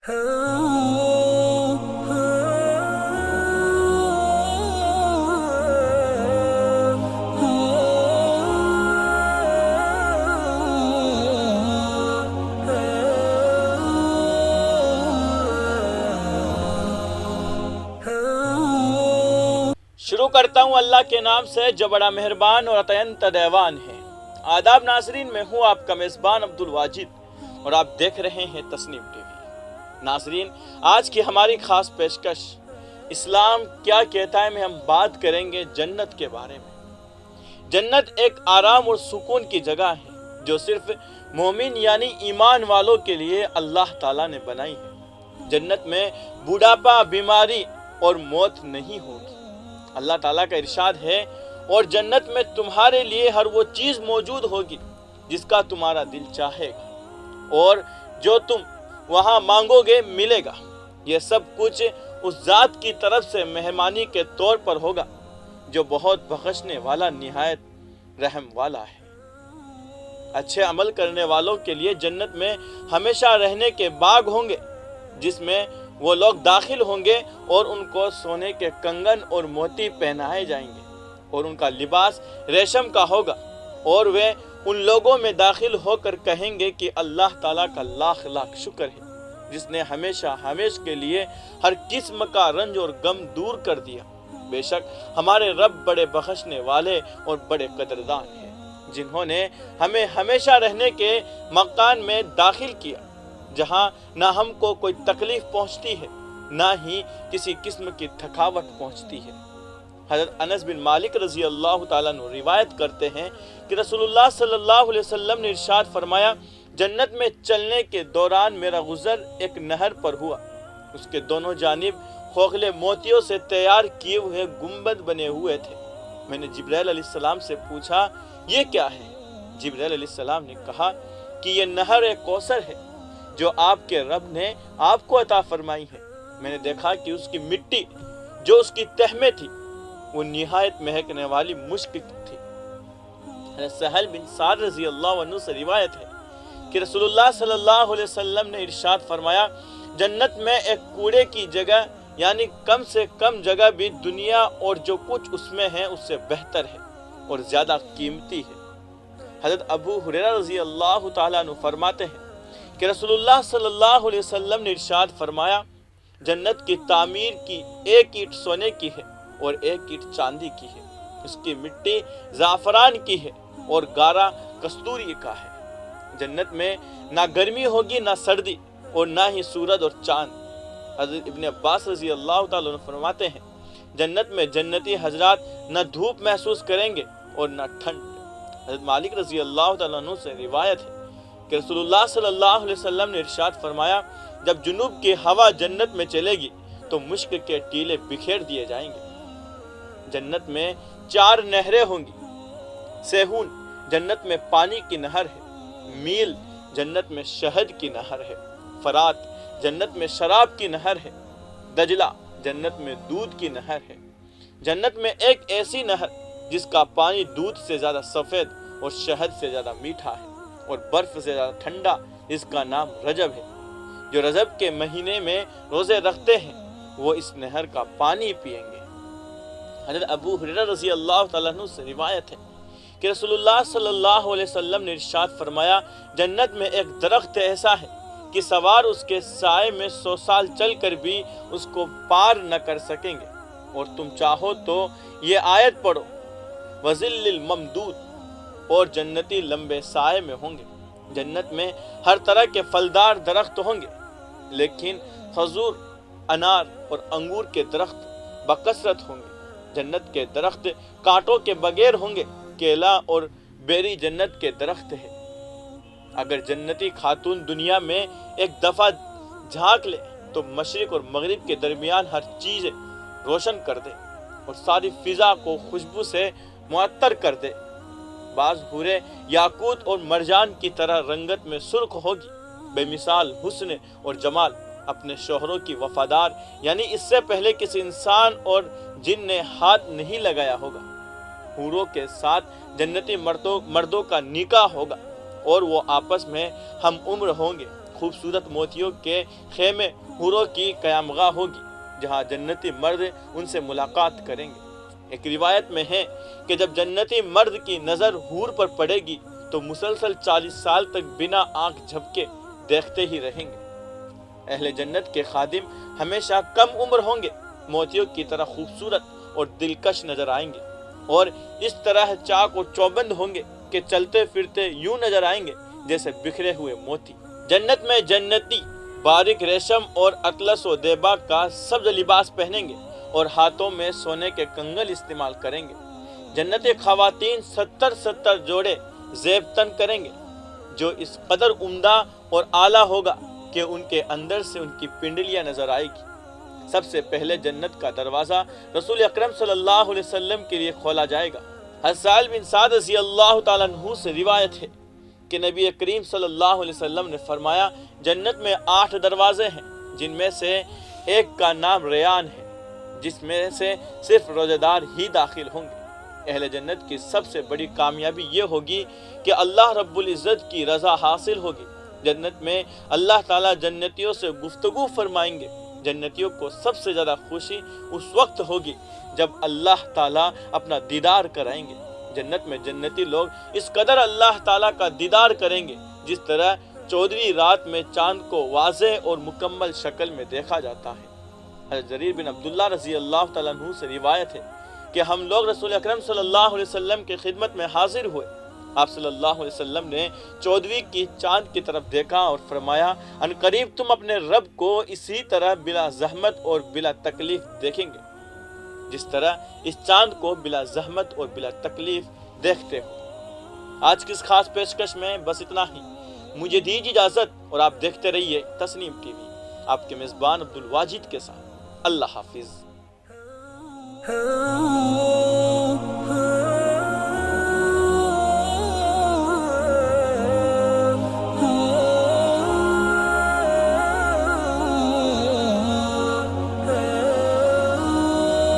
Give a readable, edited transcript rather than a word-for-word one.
शुरू करता हूँ अल्लाह के नाम से जो बड़ा मेहरबान और अत्यंत दयावान है। आदाब नाजरीन, मैं हूँ आपका मेज़बान अब्दुल वाजिद और आप देख रहे हैं तस्नीम टीवी। नाजरीन, आज की हमारी खास पेशकश इस्लाम क्या कहता है में हम बात करेंगे जन्नत के बारे में। जन्नत एक आराम और सुकून की जगह है जो सिर्फ मोमिन यानी ईमान वालों के लिए अल्लाह ताला ने बनाई है। जन्नत में बुढ़ापा, बीमारी और मौत नहीं होगी। अल्लाह ताला का इरशाद है, और जन्नत में तुम्हारे लिए हर वो चीज़ मौजूद होगी जिसका तुम्हारा दिल चाहेगा, और जो तुम वहाँ मांगोगे मिलेगा। ये सब कुछ उस ज़ात की तरफ से मेहमानी के तौर पर होगा जो बहुत बख्शने वाला, निहायत रहम वाला है। अच्छे अमल करने वालों के लिए जन्नत में हमेशा रहने के बाग होंगे जिसमें वो लोग दाखिल होंगे और उनको सोने के कंगन और मोती पहनाए जाएंगे और उनका लिबास रेशम का होगा, और वे उन लोगों में दाखिल होकर कहेंगे कि अल्लाह ताला का लाख लाख शुक्र है जिसने हमेशा के लिए हर किस्म का रंज और गम दूर कर दिया। बेशक हमारे रब बड़े बख्शने वाले और बड़े कदरदान हैं, जिन्होंने हमें हमेशा रहने के मकान में दाखिल किया जहाँ ना हमको कोई तकलीफ पहुँचती है ना ही किसी किस्म की थकावट पहुँचती है। हज़रत अनस बिन मालिक रज़ी अल्लाह ताला अन्हु रिवायत करते हैं कि रसूलुल्लाह सल्लल्लाहु अलैहि वसल्लम ने इरशाद फरमाया, जन्नत में चलने के दौरान मेरा गुज़र एक नहर पर हुआ। उसके दोनों जानिब खोखले मोतियों से तैयार किए हुए गुंबद बने हुए थे। मैंने जिब्राइल अलैहिस्सलाम से पूछा, ये क्या है? जिब्राइल अलैहिस्सलाम ने कहा कि ये नहर एक कौसर है जो आपके रब ने आपको अता फरमाई है। मैंने देखा कि उसकी मिट्टी जो उसकी तह में थी वो निहायत महकने वाली मुश्क थी। सहल बिन साद रज़ी अल्लाह अन्हु से रिवायत है कि रसूलुल्लाह सल्लल्लाहु अलैहि वसल्लम ने इरशाद फरमाया, जन्नत में एक कूड़े की जगह यानी कम से कम जगह भी दुनिया और जो कुछ उसमें है उससे बेहतर है और ज़्यादा कीमती है। हज़रत अबू हुरैरा रज़ी अल्लाह ताला अन्हु फरमाते हैं कि रसूलुल्लाह सल्लल्लाहु अलैहि वसल्लम ने इरशाद फरमाया, जन्नत की तामीर की एक ईंट सोने की है और एक ईंट चांदी की है। उसकी मिट्टी ज़ाफ़रान की है और गारा कस्तूरी का है। जन्नत में ना गर्मी होगी ना सर्दी और ना ही सूरज और चांद। हज़रत इब्न अब्बास रज़ी अल्लाह ताला अन्हु फरमाते हैं, जन्नत में जन्नती हजरात न धूप महसूस करेंगे और न ठंड। हज़रत मालिक रज़ी अल्लाह ताला अन्हु से रिवायत है कि रसूलुल्लाह सल्लल्लाहु अलैहि वसल्लम ने इरशाद फरमाया, जब जुनूब की हवा जन्नत में चलेगी तो मुश्क के टीले बिखेर दिए जाएंगे। जन्नत में 4 नहरें होंगी। सेहून जन्नत में पानी की नहर है। मील जन्नत में शहद की नहर है। फरात जन्नत में शराब की नहर है। दजला जन्नत में दूध की नहर है। जन्नत में एक ऐसी नहर जिसका पानी दूध से ज़्यादा सफ़ेद और शहद से ज़्यादा मीठा है और बर्फ से ज़्यादा ठंडा, जिसका नाम रजब है। जो रजब के महीने में रोज़े रखते हैं वो इस नहर का पानी पिएंगे। हज़रत अबू हुरैरा रज़ी अल्लाह ताला अन्हु से रिवायत है कि रसूलुल्लाह सल्लल्लाहु अलैहि वसल्लम ने इरशाद फरमाया, जन्नत में एक दरख्त ऐसा है कि सवार उसके साए में 100 साल चल कर भी उसको पार न कर सकेंगे। और तुम चाहो तो ये आयत पढ़ो, वज़िल्लिल ममदूद, और जन्नती लंबे साए में होंगे। जन्नत में हर तरह के फलदार दरख्त होंगे, लेकिन खजूर, अनार और अंगूर के दरख्त बकसरत होंगे। जन्नत के दरख्त कांटों के बगैर होंगे। केला और बेरी जन्नत के दरख्त है। अगर जन्नती खातून दुनिया में एक दफ़ा झांक ले तो मशरिक और मगरिब के दरमियान हर चीज़ रोशन कर दे और सारी फिज़ा को खुशबू से मुअत्तर कर दे। बाज़ हूरें याकूत और मरजान की तरह रंगत में सुर्ख होगी। बेमिसाल हुस्न और जमाल अपने शोहरों की वफादार, यानी इससे पहले किसी इंसान और जिन ने हाथ नहीं लगाया होगा। हूरों के साथ जन्नती मर्दों का निकाह होगा और वो आपस में हम उम्र होंगे, خوبصورت موتیوں کے خیمے حوروں کی قیامگاہ ہوگی جہاں جنتی مرد ان سے ملاقات کریں گے۔ ایک روایت میں ہے کہ جب جنتی مرد کی نظر حور پر پڑے گی تو مسلسل 40 سال تک بنا آنکھ جھپکے دیکھتے ہی رہیں گے۔ اہل جنت کے خادم ہمیشہ کم عمر ہوں گے، موتیوں کی طرح خوبصورت اور دلکش نظر آئیں گے، اور اس طرح چاق و چوبند ہوں گے کہ چلتے پھرتے یوں نظر آئیں گے جیسے بکھرے ہوئے موتی۔ جنت میں جنتی باریک ریشم اور اطلس و دیبا کا سبز لباس پہنیں گے اور ہاتھوں میں سونے کے کنگل استعمال کریں گے۔ جنتی خواتین 70 جوڑے زیب تن کریں گے جو اس قدر عمدہ اور اعلیٰ ہوگا کہ ان کے اندر سے ان کی پنڈلیاں نظر آئے گی۔ سب سے پہلے جنت کا دروازہ رسول اکرم صلی اللہ علیہ وسلم کے لیے کھولا جائے گا۔ سہل بن سعد رضی اللہ تعالیٰ عنہ سے روایت ہے کہ نبی کریم صلی اللہ علیہ وسلم نے فرمایا، جنت میں 8 دروازے ہیں جن میں سے ایک کا نام ریان ہے، جس میں سے صرف روزہ دار ہی داخل ہوں گے۔ اہل جنت کی سب سے بڑی کامیابی یہ ہوگی کہ اللہ رب العزت کی رضا حاصل ہوگی۔ جنت میں اللہ تعالیٰ جنتیوں سے گفتگو فرمائیں گے۔ جنتیوں کو سب سے زیادہ خوشی اس وقت ہوگی جب اللہ تعالیٰ اپنا دیدار کرائیں گے۔ جنت میں جنتی لوگ اس قدر اللہ تعالیٰ کا دیدار کریں گے جس طرح 14ویں رات میں چاند کو واضح اور مکمل شکل میں دیکھا جاتا ہے۔ حضرت جریر بن عبداللہ رضی اللہ تعالیٰ عنہ سے روایت ہے کہ ہم لوگ رسول اکرم صلی اللہ علیہ وسلم کی خدمت میں حاضر ہوئے۔ آپ صلی اللہ علیہ وسلم نے 14ویں کی چاند کی طرف دیکھا اور فرمایا، ان قریب تم اپنے رب کو اسی طرح بلا زحمت اور بلا تکلیف دیکھیں گے جس طرح اس چاند کو بلا زحمت اور بلا تکلیف دیکھتے ہو۔ آج کی اس خاص پیشکش میں بس اتنا ہی۔ مجھے دیجیے اجازت اور آپ دیکھتے رہیے تسنیم ٹی وی، آپ کے میزبان عبدالواجد کے ساتھ۔ اللہ حافظ۔